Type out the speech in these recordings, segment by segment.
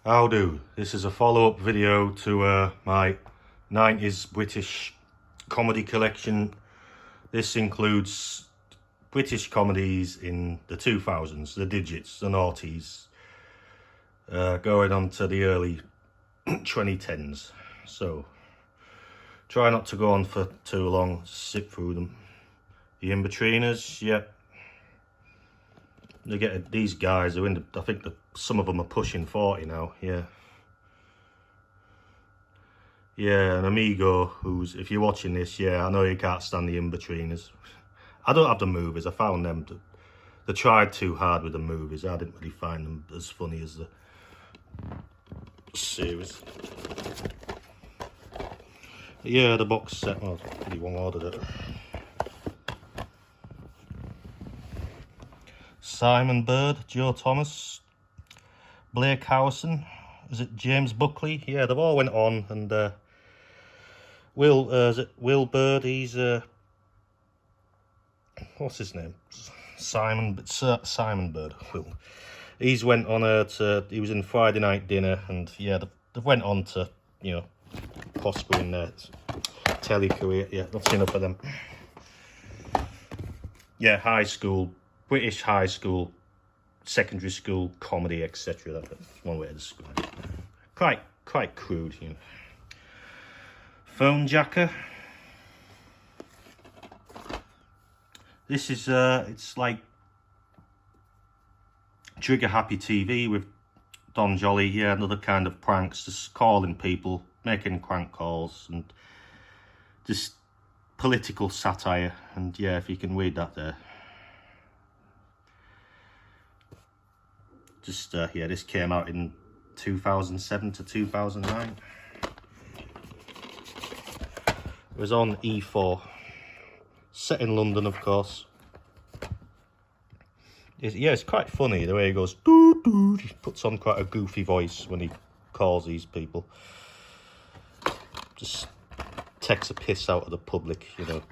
How do? This is a follow-up video to my 90s British comedy collection. This includes British comedies in the 2000s, the digits, the noughties, going on to the early 2010s. So, try not to go on for too long, sit through them. The in-betweeners, yep. They get these guys are in the, I think some of them are pushing 40 now, yeah. Yeah, an amigo who's, if you're watching this, yeah, I know you can't stand the in-betweeners. I don't have the movies, I found them, they tried too hard with the movies. I didn't really find them as funny as the series. Yeah, the box set, well, anyone ordered it. Simon Bird, Joe Thomas, Blake Howson, is it James Buckley? Yeah, they've all went on, and is it Will Bird? He's what's his name? Simon Bird. Will. He's went on he was in Friday Night Dinner, and yeah, they've went on to, you know, prosper in their telly career. Yeah, that's enough of them. Yeah, high school. British high school, secondary school, comedy, etc. That's one way to describe it. Quite crude, you know. Phone Jacker. This is it's like trigger happy TV with Don Jolly. Yeah, another kind of pranks, just calling people, making crank calls, and just political satire. And yeah, if you can read that there. Just, yeah, this came out in 2007 to 2009. It was on E4. Set in London, of course. Yeah, it's quite funny the way he goes, doo doo. He puts on quite a goofy voice when he calls these people. Just takes a piss out of the public, you know,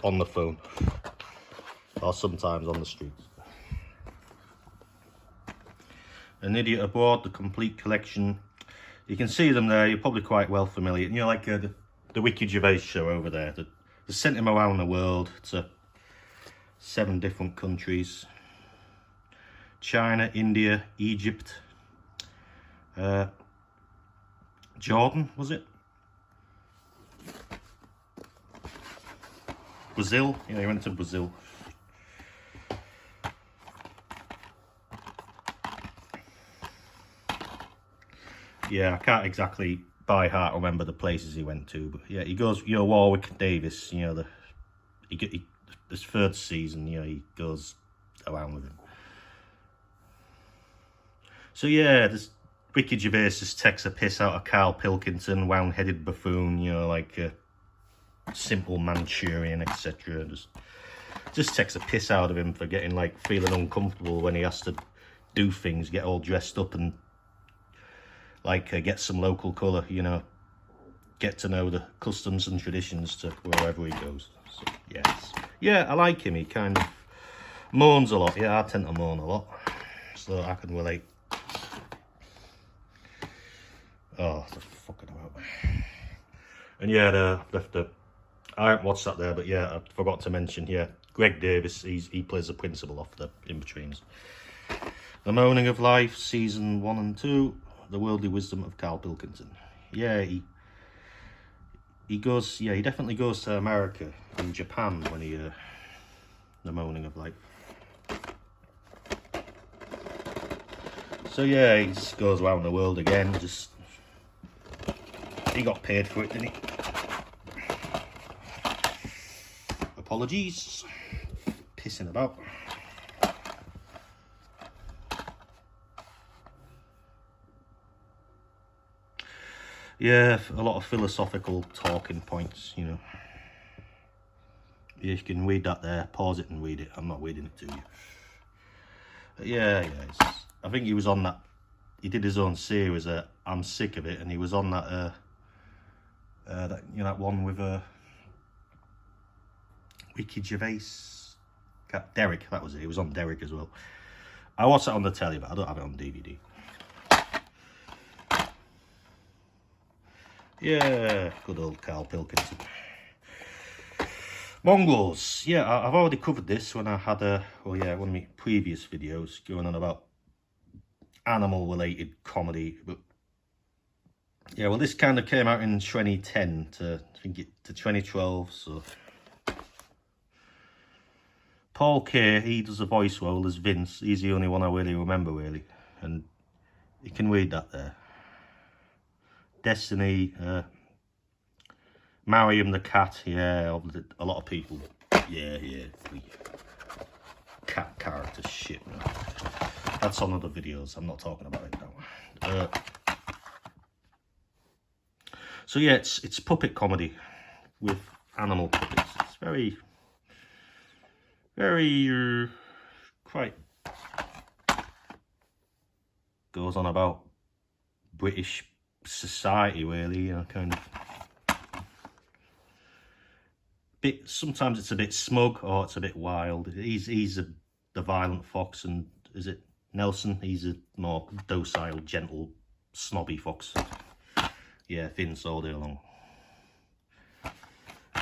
on the phone. Or sometimes on the streets. An Idiot Abroad, the complete collection. You can see them there, you're probably quite well familiar. You know, like the Ricky Gervais show over there. They sent him around the world to 7 different countries. China, India, Egypt, Jordan, was it? Brazil, yeah, he went to Brazil. Yeah, I can't exactly by heart remember the places he went to, but yeah, he goes, you know, Warwick Davis, you know, this 3rd season, you know, he goes around with him. So yeah, this Ricky Gervais just takes a piss out of Carl Pilkington, round-headed buffoon, you know, like a simple Manchurian, etc. Just takes a piss out of him for getting, like, feeling uncomfortable when he has to do things, get all dressed up and like get some local colour, you know, get to know the customs and traditions to wherever he goes. So, yes. Yeah, I like him. He kind of moans a lot. Yeah, I tend to moan a lot, so I can relate. Oh, the fucking about. And yeah, I haven't watched that there, but yeah, I forgot to mention, yeah, Greg Davis, he plays the principal of the In-Betweens. The Moaning of Life, season 1 and 2. The Worldly Wisdom of Carl Pilkington. Yeah, he goes, yeah, he definitely goes to America and Japan when he, The Moaning of Life. So yeah, he just goes around the world again, he got paid for it, didn't he? Apologies. Pissing about. Yeah, a lot of philosophical talking points, you know. Yeah, you can read that there, pause it and read it. I'm not reading it to you. But yeah, I think he was on that, he did his own series, I'm Sick of It, and he was on that, you know, that one with Ricky Gervais, Derek, that was it, he was on Derek as well. I watched it on the telly, but I don't have it on DVD. Yeah, good old Carl Pilkington. Mongols. Yeah, I've already covered this when I had one of my previous videos going on about animal-related comedy. But yeah, well, this kind of came out in 2010 to 2012. So Paul Kay, he does a voice role as Vince. He's the only one I really remember, really, and you can read that there. Destiny, Mariam the cat. Yeah, a lot of people. Yeah. Cat character shit, man. That's on other videos. I'm not talking about it now. So yeah, it's puppet comedy with animal puppets. It's very quite goes on about British society, really. You know, kind of bit. Sometimes it's a bit smug or it's a bit wild. He's the violent fox, and is it Nelson? He's a more docile, gentle, snobby fox. Yeah, Vince all day long.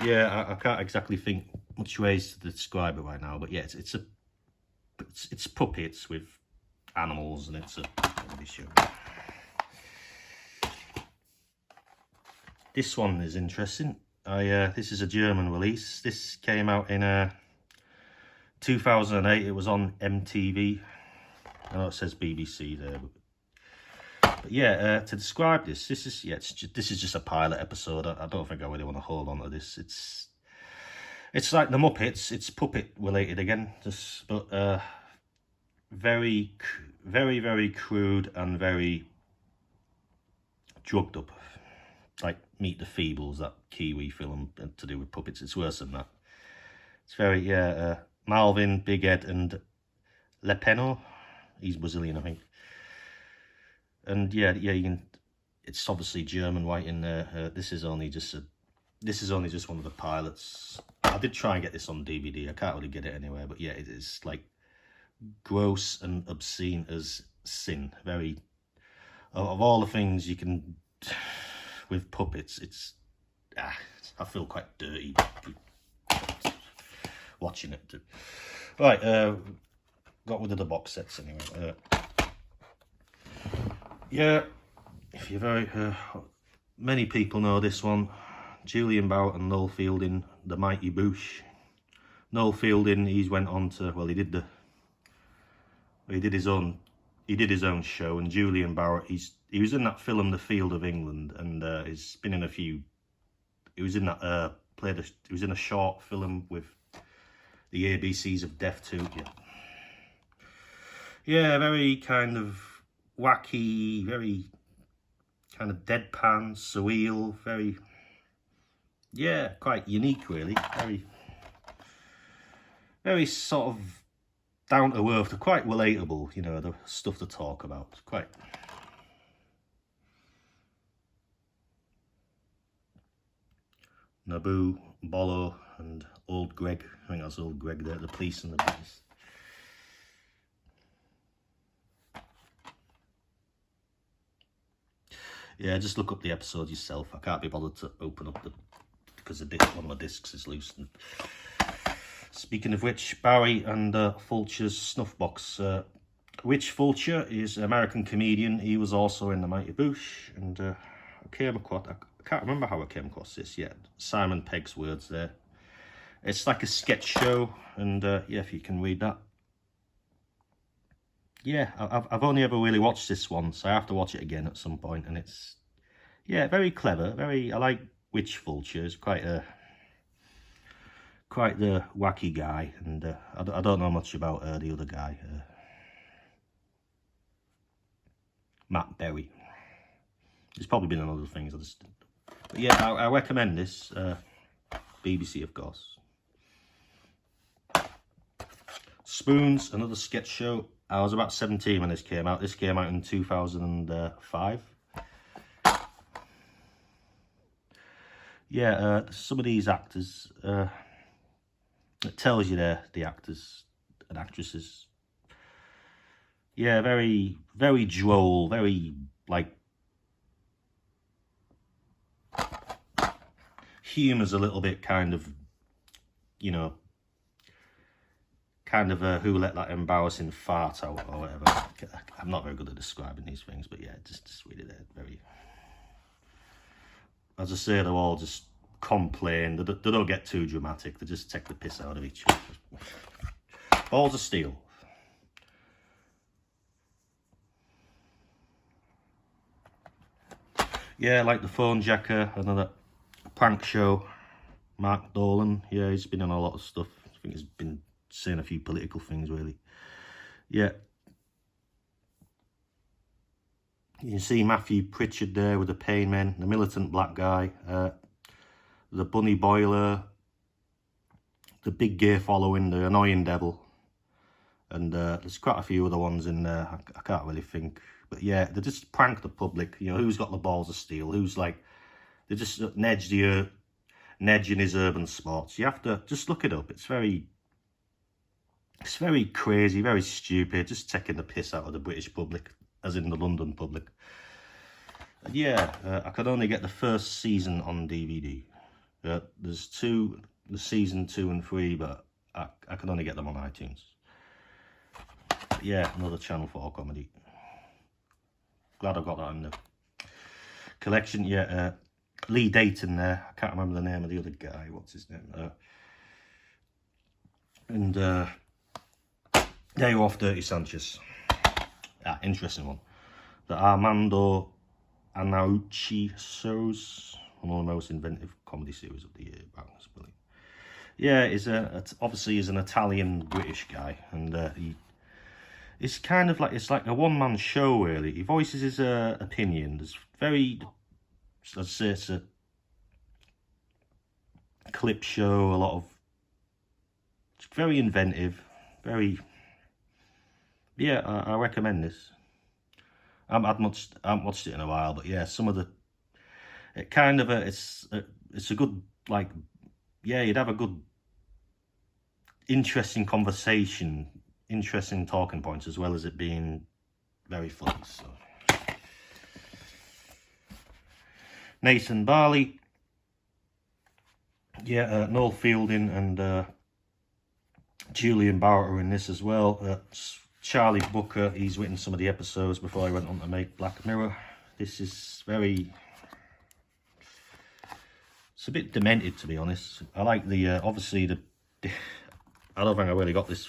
Yeah, I can't exactly think much ways to describe it right now, but yeah, it's puppets with animals, and it's a comedy show. This one is interesting. This is a German release. This came out in 2008. It was on MTV. I know it says BBC there, but yeah, to describe this is just a pilot episode. I don't think I really want to hold on to this. It's like the Muppets. It's puppet related again, but very crude and very drugged up. Like Meet the Feebles, that Kiwi film to do with puppets. It's worse than that. It's very Malvin, Big Ed, and Lepeno. He's Brazilian, I think. And yeah, you can. It's obviously German right in there. This is only just one of the pilots. I did try and get this on DVD. I can't really get it anywhere, but yeah, it is like gross and obscene as sin. Very, of all the things you can with puppets, I feel quite dirty watching it. Right, got rid of the box sets anyway. Yeah, if you're very, many people know this one. Julian Barrett and Noel Fielding, The Mighty Boosh. Noel Fielding, he's went on to, well, he did his own show, and Julian Barrett, he was in that film The Field of England, and he's been in a few. He was in that he was in a short film with the ABCs of Death too. Yeah, very kind of wacky, very kind of deadpan, surreal, very, yeah, quite unique really. Very sort of down to earth, quite relatable, you know, the stuff to talk about. Quite. Naboo, Bolo, and Old Greg. I think that's Old Greg there, the police and the business. Yeah, just look up the episode yourself. I can't be bothered to open up because one of my discs is loose. And speaking of which, Barry and Fulcher's snuff box. Rich Fulcher is an American comedian. He was also in The Mighty Boosh, and I can't remember how I came across this yet. Simon Pegg's words there. It's like a sketch show, and yeah, if you can read that. Yeah, I've only ever really watched this once, so I have to watch it again at some point, and it's, yeah, very clever. I like Rich Fulcher. He's quite the wacky guy, and I don't know much about the other guy, Matt Berry. He's probably been in other things. But yeah, I recommend this. BBC, of course. Spoons, another sketch show. I was about 17 when this came out. This came out in 2005. Yeah, some of these actors, it tells you they're the actors and actresses. Yeah, very droll, very, like, humour's a little bit kind of, you know, kind of a who let that embarrassing fart out or whatever. I'm not very good at describing these things, but yeah, just really they're very, as I say, they're all just complain. They don't get too dramatic. They just take the piss out of each other. Balls of Steel. Yeah, like the Phone Jacker, another prank show. Mark Dolan, yeah, he's been on a lot of stuff. I think he's been saying a few political things, really. Yeah. You can see Matthew Pritchard there with the Pain Men, the Militant Black Guy, the Bunny Boiler, the Big Gay Following, the Annoying Devil, and there's quite a few other ones in there. I can't really think. But yeah, they just prank the public. You know, who's got the balls of steel? Who's like, they just Nedge in his urban sports. You have to just look it up. It's very crazy, very stupid. Just taking the piss out of the British public, as in the London public. And yeah, I could only get the first season on DVD. There's the season 2 and 3, but I can only get them on iTunes. But yeah, another Channel 4 comedy. Glad I've got that in the collection. Yeah, Lee Dayton there. I can't remember the name of the other guy. What's his name? And they were off Dirty Sanchez. Interesting one. The Armando Iannucci shows, one of the most inventive comedy series of the year. Yeah, obviously he's an Italian-British guy, and it's kind of like, it's like a one-man show, really. He voices his opinion. There's I'd say it's a clip show, it's very inventive, very, yeah, I recommend this. I haven't watched it in a while, but yeah, some of it's a good, like, yeah, you'd have a good, interesting conversation, interesting talking points, as well as it being very funny. So Nathan Barley, yeah, Noel Fielding and Julian Barrett are in this as well. Charlie Booker, he's written some of the episodes before I went on to make Black Mirror. This is it's a bit demented, to be honest. I like the, obviously I don't think I really got this.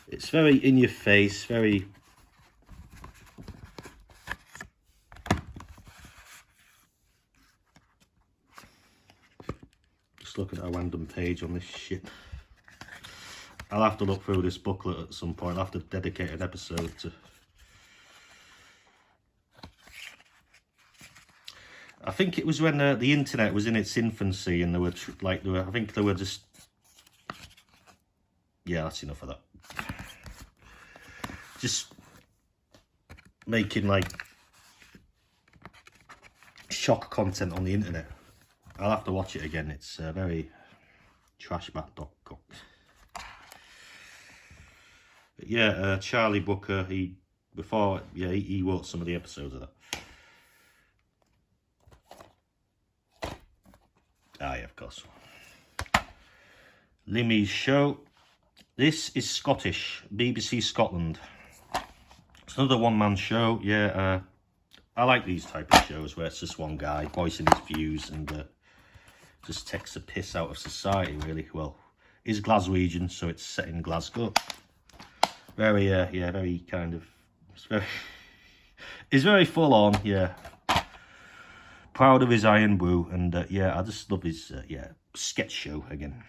It's very in your face, very, just look at a random page on this shit. I'll have to look through this booklet at some point. I'll have to dedicate an episode to. I think it was when the internet was in its infancy, and I think they were just. Yeah, that's enough of that. Just making like shock content on the internet. I'll have to watch it again. It's very trashbat.com. Yeah, Charlie Booker, he wrote some of the episodes of that. Yeah, of course. Limmy's Show. This is Scottish, BBC Scotland. It's another one-man show. Yeah, I like these type of shows where it's just one guy voicing his views and just takes the piss out of society, really. Well, he's Glaswegian, so it's set in Glasgow. Very, yeah, very kind of, it's very full on, yeah. Proud of his iron brew, and yeah, I just love his, sketch show again.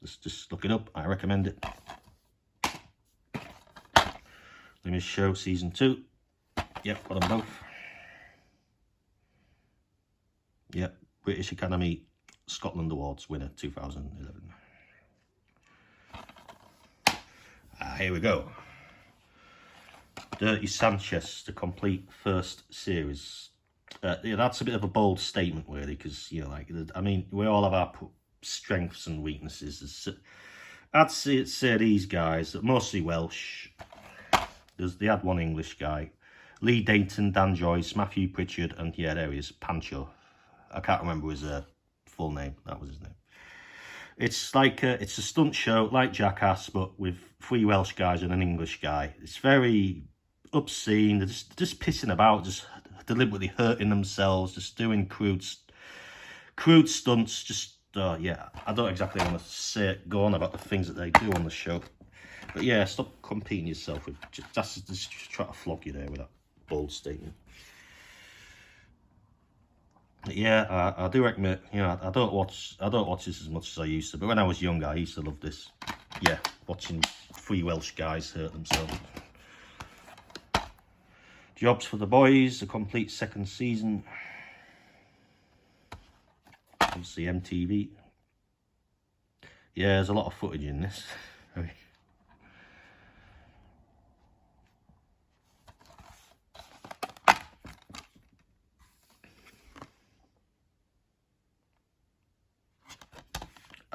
Just look it up, I recommend it. Limmy's Show Season 2. Yep, got them both. Yep, British Academy Scotland Awards winner 2011. Here we go. Dirty Sanchez, the complete first series. Yeah, that's a bit of a bold statement, really, because, you know, like, I mean, we all have our strengths and weaknesses. I'd say these guys, mostly Welsh. They had one English guy, Lee Dayton, Dan Joyce, Matthew Pritchard, and yeah, there he is, Pancho. I can't remember his full name. That was his name. It's like it's a stunt show like Jackass, but with 3 Welsh guys and an English guy. It's very obscene. They're just pissing about, just deliberately hurting themselves, just doing crude stunts. Just yeah, I don't exactly want to go on about the things that they do on the show, but yeah, stop competing yourself with. Just try to flog you there with that bold statement. Yeah, I do admit, you know, I don't watch this as much as I used to, but when I was younger, I used to love this. Yeah, watching 3 Welsh guys hurt themselves. Jobs for the Boys, a complete 2nd season. Obviously MTV. Yeah, there's a lot of footage in this.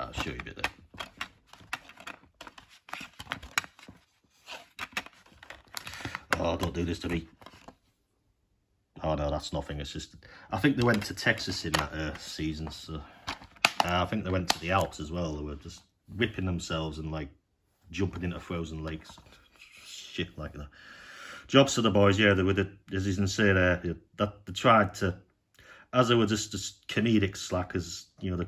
I'll show you a bit there. Oh, don't do this to me. Oh no, that's nothing. It's just, I think they went to Texas in that season, so I think they went to the Alps as well. They were just whipping themselves and like jumping into frozen lakes, shit like that. Jobs to the Boys, yeah, they were as you can see there, that they tried to, as they were just comedic slackers, you know, they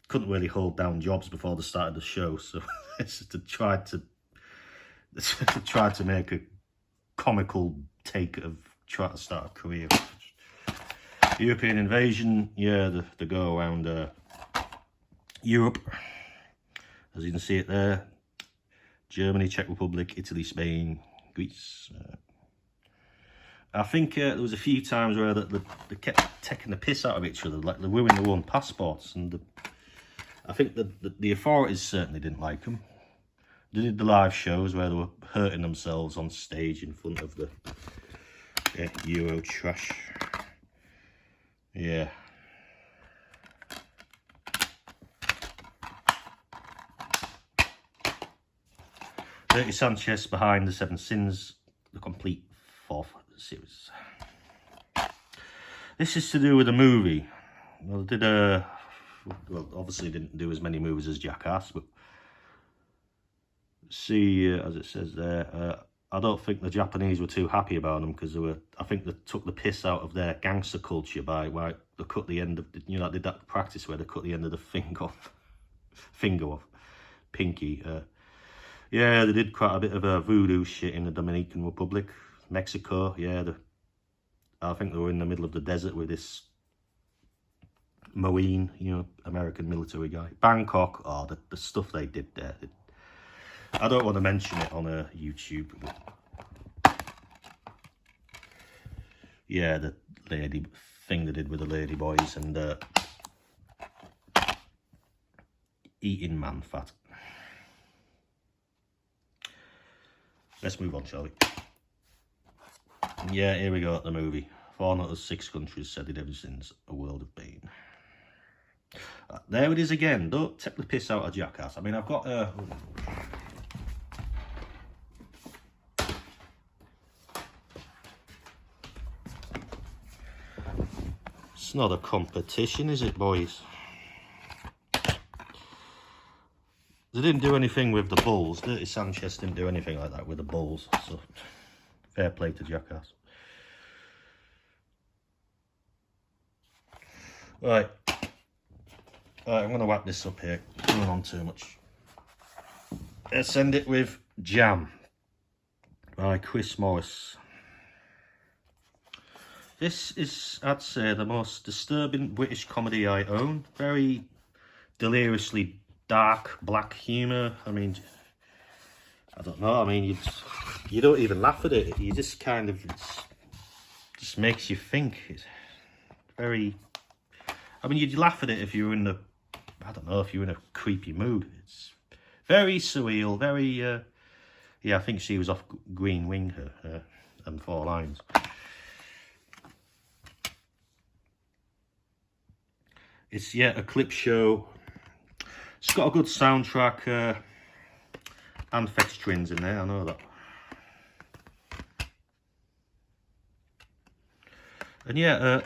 couldn't really hold down jobs before they started the show, so they tried to make a comical take of trying to start a career. European invasion, yeah, they go around Europe, as you can see it there. Germany, Czech Republic, Italy, Spain, Greece. I think there was a few times where they kept taking the piss out of each other, like they ruined their own passports, and I think the authorities certainly didn't like them. They did the live shows where they were hurting themselves on stage in front of the Euro trash. Yeah. Dirty Sanchez behind the 7 Sins, the complete 4th series. This is to do with a movie. Well, they did well, obviously didn't do as many movies as Jackass, but see, as it says there, I don't think the Japanese were too happy about them because I think they took the piss out of their gangster culture by they cut the end of, you know, they did that practice where they cut the end of the finger off, pinky. Yeah, they did quite a bit of voodoo shit in the Dominican Republic, Mexico. Yeah, I think they were in the middle of the desert with this Marine, you know, American military guy. Bangkok, oh, the stuff they did there. I don't want to mention it on YouTube, but yeah, the lady thing they did with the lady boys and eating man fat. Let's move on, shall we? Yeah, here we go at the movie. 4 out of 6 countries said it ever since A World of Pain. There it is again. Don't take the piss out of Jackass. I mean, I've got it's not a competition, is it, boys? They didn't do anything with the Bulls. Dirty Sanchez didn't do anything like that with the Bulls. So, fair play to Jackass. Right. I'm going to wrap this up here. Going on too much. Let's end it with Jam by Chris Morris. This is, I'd say, the most disturbing British comedy I own. Very deliriously dark, black humour. I mean, I don't know. I mean, you don't even laugh at it. You just kind of, just makes you think. It's very, I mean, you'd laugh at it if you were in the, I don't know, if you were in a creepy mood. It's very surreal, very, yeah, I think she was off Green Wing, her, and 4 Lines. It's, yeah, a clip show. It's got a good soundtrack, and Fetch Twins in there, I know that. And yeah,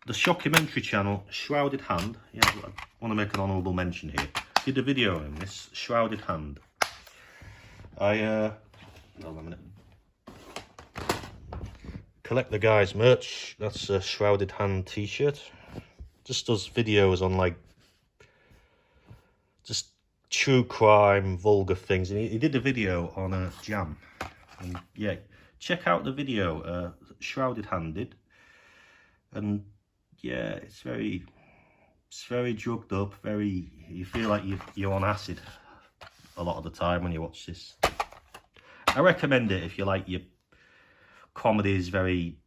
the shockumentary channel, Shrouded Hand, yeah, I want to make an honourable mention here, did a video on this, Shrouded Hand. Hold on a minute. Collect the Guys merch, that's a Shrouded Hand t-shirt. Just does videos on like, just true crime, vulgar things. And he did a video on a jam. And yeah, check out the video, Shrouded Hand did. And yeah, it's very drugged up, you feel like you're on acid a lot of the time when you watch this. I recommend it if you like your comedies very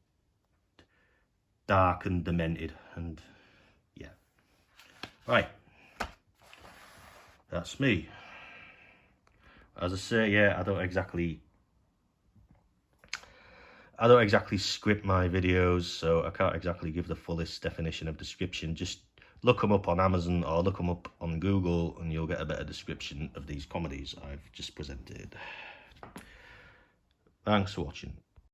dark and demented, and yeah. Right, that's me. As I say, yeah, I don't exactly script my videos, so I can't exactly give the fullest definition of description. Just look them up on Amazon or look them up on Google and you'll get a better description of these comedies I've just presented. Thanks for watching.